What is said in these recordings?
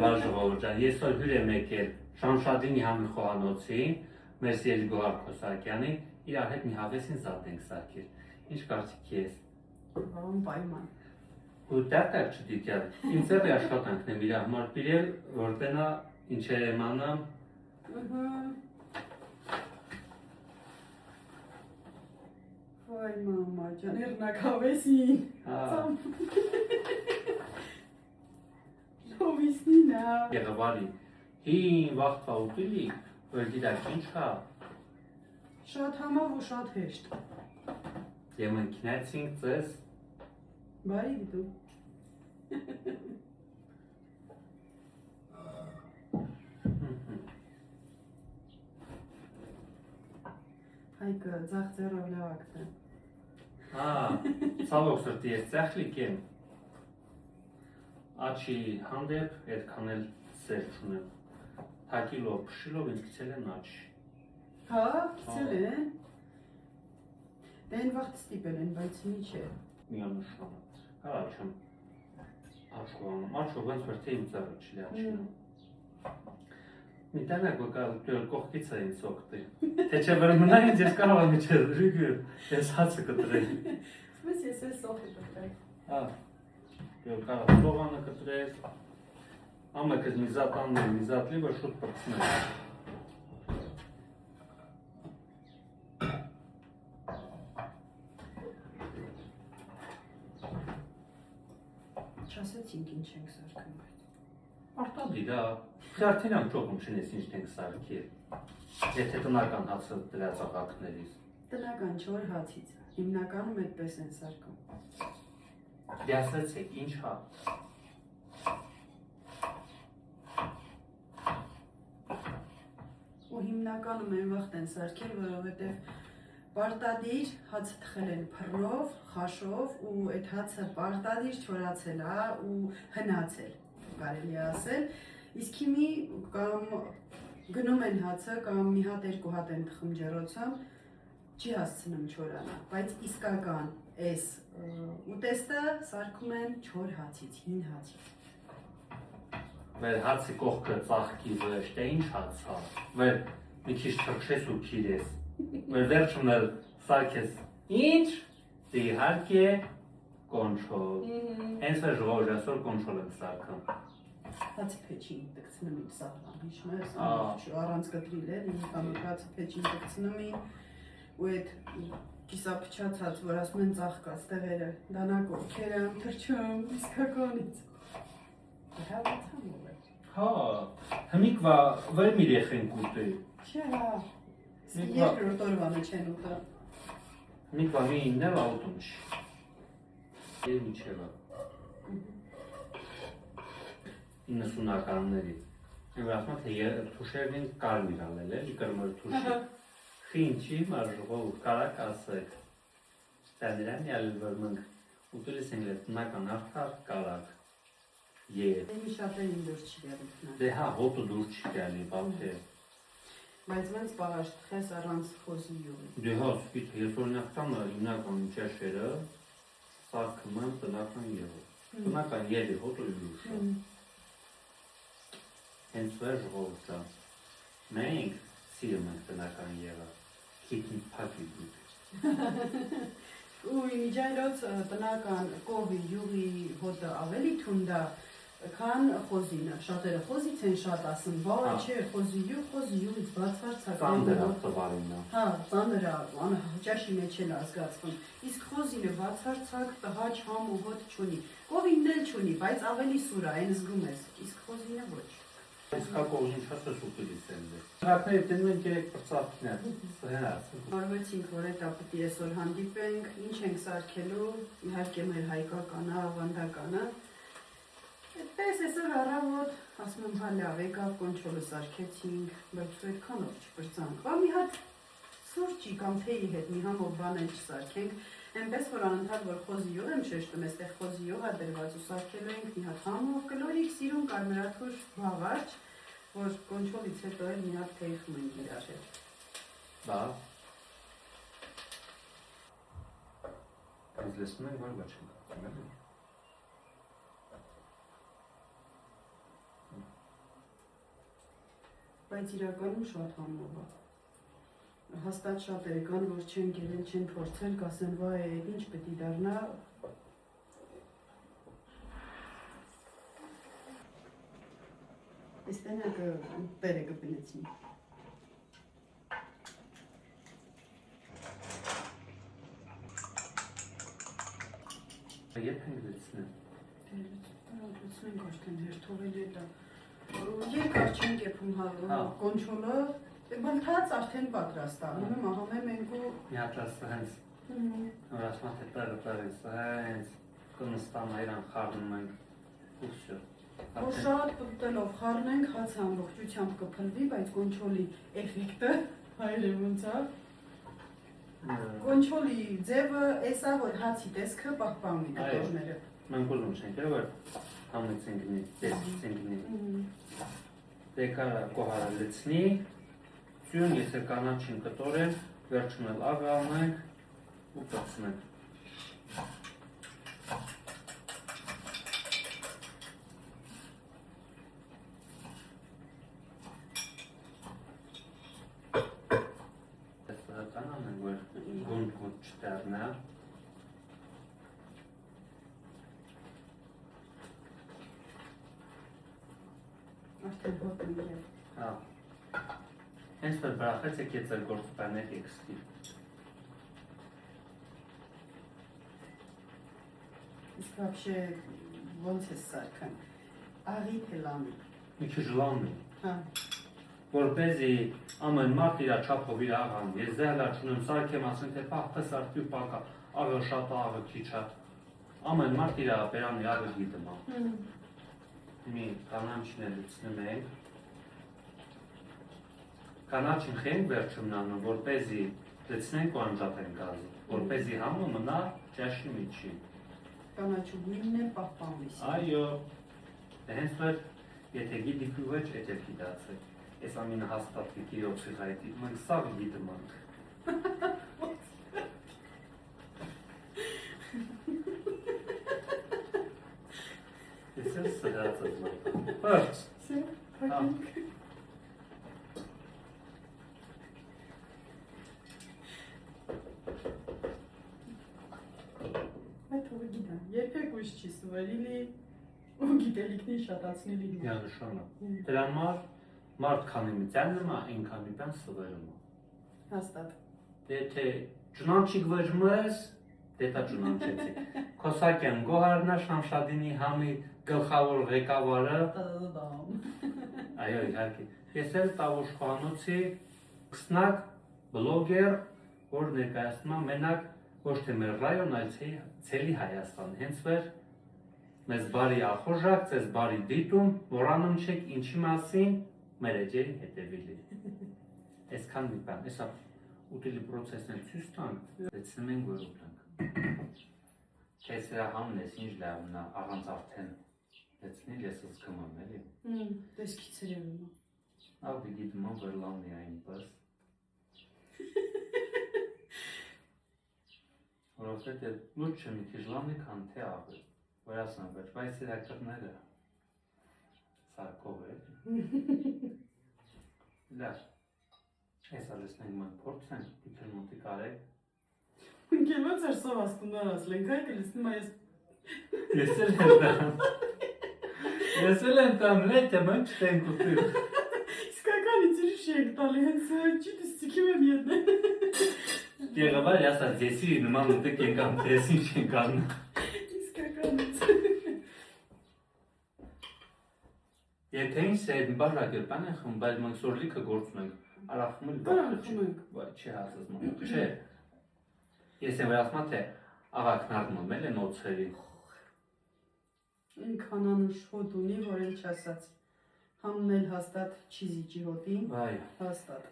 Ժողովուրդ, ես որ հյուր եմ եկել Շանշադինի համի խոհանոցին, մեր սիրելի Գոհար Քոսակյանի, իրար հետ մի հավեսին զատ ենք սարքել։ Ինչ կարծիք ես։ Պայման։ Ու դեռ չդիտյալ, ինձ է աշխատանքն եմ իր համար բերել, որ տենա ինչ է մանամ։ Վայ մամա ջան, երնակ հավեսին։ Լովիսնինա։ Եղավարի, հին վաղթվա ուտիլի, որ դիտակ ինչ հա։ Շատ համավ ու շատ հեշտ։ Եվ մենք քնեցինք ձեզ։ Բարի դու։ Հայկը ձախ ձեռով լավակն է։ Ցավոք սրտի ես ձախլիկ եմ։ Աչի հանդեպ այդքան էլ սեր չունեմ։ Հակիլով, փշիլով ինձ գցել են աչի։ Հա, գցել են։ Դե այն վաղ ստիպել են, բայց ինչ է։ Միանշանակ։ Կարա չեմ աչու անում, աչու ոնց որ թե իմ ձեռը չի աչնում։ Մի տանակ որ դու կողքից է ինձ օգտի։ Թե չէ որ մնա ինձ ես կարող եմ իջել, ռիգը, ես հացը կտրել։ Սպես ես էլ սոխ է կտրել։ Հա, դու կարող սողանը կտրել, ամեկս մի զատ աններ, մի զատ լիվը շուտ պրծնել։ Չասեցինք ինչ ենք սարքում այդ։ Արտադիր, հա, արդեն եմ ճողում չնես ինչ ենք սարքել, եթե տնական հացը դրած աղակներից։ Տնական չոր հացից, հիմնականում այդպես են սարքում։ Դյասեցեք, ինչ հա։ Ու հիմնականում են վաղտ են սարքել, որովհետև պարտադիր հացը թխել են փռնով, խաշով ու այդ հացը պարտադիր չորացել է ու հնացել, կարելի է ասել, իսկ հիմի կամ գնում են հացը կամ մի հատ երկու հատ են թխում ջեռոցում, չի հասցնում չորանա, բայց իսկական այս ուտեստը սարքում են չոր հացից, հին հացից։ Վեր հացի կողքը ծաղկի վեր, թե ինչ հաց հա, վեր մի քիչ թրքշես ու քիրես, վեր վերջում էլ սարքես ինչ, դե իհարկե կոնչոլ, հենց վեր ժողովուրդ այսօր կոնչոլ եմ սարքում։ Հացի փեչին տկցնում եմ սաղլան, հիշում ես, առանց կտրիլ էր, հացի փեչին տկցնում եմ ու այդ կիսափչացած, որ ասում են ծաղկած տեղերը, դանակով եմ թրջում իսկականից։ Հա, հմիկվա վեր մի ռեխենք ուտի։ Չէ, հա, երկրորդ օրվանը չեն ուտը։ Հմիկվա մի իններ աուտում չի։ Եվ միջևա։ 90-ականներից։ Եվ ասում թե թուշերին կարմիր ալել է, կրմոր թուշի։ Խինչի մարժողով կարակ ասեք։ Տանիրան յալել որ մնք ուտելիս են լետ տնական արդար կարակ։ Եվ։ Մի շատերին դուր չի գալի տնակ։ Դե հա, հոտը դուր չի գալի, բալթե։ Բայց ոնց պաղաշ թխես առանց խոզի յուղի։ Դե հա, սպիտ, ես օրինակ տանը հիմնական ճաշերը սարքում եմ տնական եղով։ Տնական ելի հոտը դուրշը։ Հենց վեր ժողովուրդը։ Մենք սիրում ենք տնական եղը։ Քիթին փակի դուք։ Ու իմիջայլոց տնական կովի յուղի հոտը ավելի թունդ է, քան խոզինը, շատերը խոզից են շատ ասում, բավարար չէ, խոզի յուղից բացարձակ Ծանդր աղտվարինը։ Հա, ծանդր ճաշի մեջ էլ ազգացվում, իսկ խոզինը բացարձակ տհաճ համ ու հոտ չունի, կովինն էլ չունի, բայց ավելի սուր է, այն զգում ես, իսկ խոզինը ոչ։ Իսկակով ինչ ասես ուտելիս են դե։ Հակները տենում են կերեք պրծապքներ, սհենաց։ Մարվեցինք, որ էտա պիտի այսօր հանդիպենք, ինչ ենք սարքելու, իհարկե մեր հայկականը, ավանդականը։ Այդպես այսօր առավոտ, ասում եմ հա լավ, եկավ կոնչոլը սարքեցինք, բայց այդքանով չպրծանք, բա մի հատ սուրճի կամ թեյի հետ մի համով բան էլ չսարքենք, այնպես որ անընդհատ որ խոզի յուղ եմ շեշտում, այստեղ խոզի յուղ է դրված ու սարքելու ենք մի հատ համով կլորիկ սիրուն կարմրաթուր բաղարջ, որ կոնչոլից հետո էլ մի հատ թեյ խմենք իրար հետ։ Բա։ Biz resmen var başında. Բայց իրականում շատ համով է։ Հաստատ շատերը կան, որ չեն գերել, չեն փորձել, կասեն, վայ, ինչ պետք է դառնա։ Ստենյակը տերը կպնեցնի։ Երբ ենք լցնեմ։ Լցնենք արդեն հերթովել է դա։ Երկար չենք եփում կոնչոլը, բնթած արդեն պատրաստ է։ Անում ահամե մենք ու Միաճասը հենց Որասմա թե պերը հենց կնստան այրան խառնում ենք ու վсё։ Որ շատ պտտելով խառնենք, հացը ամբողջությամբ կփլվի, բայց կոնչոլի էֆեկտը հայրը ոնց է։ Կոնչոլի ձևը էսա, որ հացի տեսքը պահպանի դրողները։ Մենք ուզում չենք, որ համից ընկնի, տեսքից ընկնի։ Դեկարը կոհարը լցնի, ծյուն եթե կանաչին կտորեն, վերջում էլ աղ անենք ու պծնենք։ Չտերնա Արդեն հոտն է։ Հա։ Հենց որ բրախեց եք եծեր գործպայներ եքստի։ Իսկ вообще ոնց է սարքան։ Աղի թե լամի։ Մի քիչ լամի։ Հա։ Որպեսզի ամեն մարդ իր չափով իր աղան։ Ես դեռ չունեմ սարքեմ, ասեմ թե պահքը սարքի ու պակա, աղը շատ աղը քիչ է։ Ամեն մարդ իր բերանի աղը գիտում է։ Մի կանաչին է լցնում ենք։ Կանաչին խենք վերջումն անում, որպեսզի լցնենք ու անջատենք գազը, որպեսզի համը մնա ճաշի միջին։ Կանաչուգույնն է պահպանվի։ Այո։ Հենց որ եթե գիտիք ու ոչ, եթե գիտացեք։ Ես ամին հաստատ գիտի օծի հայտի, մենք սաղ գիտում ենք։ Ես էլ սրած ես մատը։ Պարց։ Այդ հողը գիտա, երբեք ուշ չի սվարիլի ու գիտելիքնի շատացնելի։ Միանշանա։ Դրա մարդ քանի միցյան նմա, այնքան միպյան սվերում է։ Հաստատ։ Դե թե ճունանչիկ վեժում ես, դետա ճունանչեցի։ Կոսակյան գոհարնա Շամշադինի համի գլխավոր ղեկավարը։ Այո, իհարկե։ Ես էլ Տավուշ խոհանոցի կսնակ բլոգեր, որ ներկայացնում եմ մենակ ոչ թե մեր ռայոն, այլ ցելի Հայաստան։ Հենց որ մեզ բարի ախորժակ, ձեզ բարի դիտում, մոռանում չեք ինչի մասին մեր էջերի հետևիլի։ Այսքան մի բան, հեսա ուտելի պրոցեսն էլ ցույց տանք, լցնում ենք որ ուտենք։ Թե սրա համն ես ինչ լավն է, առանց արդեն լցնել ես զգում եմ, էլի։ Տեսքից երևում է։ Աղ գիտում եմ որ լավն է այնպես։ Որովհետև լույսը մի քիչ լավն է, քան թե աղը։ Որ ասեմ, բայց սրա կրները սարքով է։ Լավ։ Այս ալեսնենք մենք փորձենք, դիքել մոտիկ արեք։ Գելոց էր սով աստունդան ասլենք, հայ կլիսնում այս։ Ես էլ եմ տամ, լետ է մենք չտենք ուտիր։ Իսկականից ուրիշ ենք տալի, հենց ջիտ ստիքիմ եմ ետն։ Եղավար ասա, ձեսի նման ուտեք ենքամ, ձեսի չենք անում։ Իսկականից։ Եթե ինձ է բարակ էր պան է խում, բայց մենք սորլիքը գործում ենք, արախում էլ Բարախում ենք։ Վայ, չի հասыз մանք, չէ։ Ես եմ վերասմա թե աղաքն աղնում էլ են օծերի։ Ինքան անուշ հոտ ունի, որ էլ չասած։ Համն էլ հաստատ չի զիջի հոտին, Վայ, հաստատ։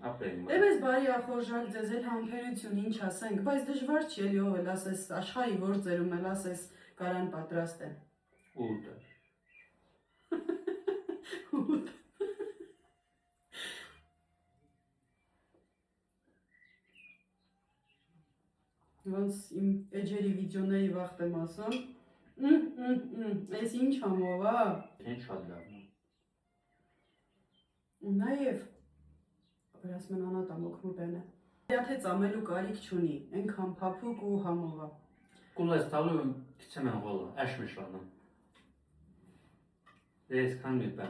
ապրենք։ Դե մեզ բարի ախորժակ ձեզ էլ համբերություն ինչ ասենք, բայց դժվար չի էլի ով էլ ասես աշխարհի գործերում էլ ասես կարան պատրաստ են։ Ուտը։ Ուտ։ Ոնց իմ էջերի վիդեոների վաղտ եմ ասում, այս ինչ համով է։ Ինչ շատ լավն է։ ու նաև վրասման անատամ օգնու բենը։ Եթե ծամելու կարիք չունի, այնքան փափուկ ու համով է։ Կուլես տալու քիչեմ են ղոլը, աշ մշանը։ Ես քան մի բան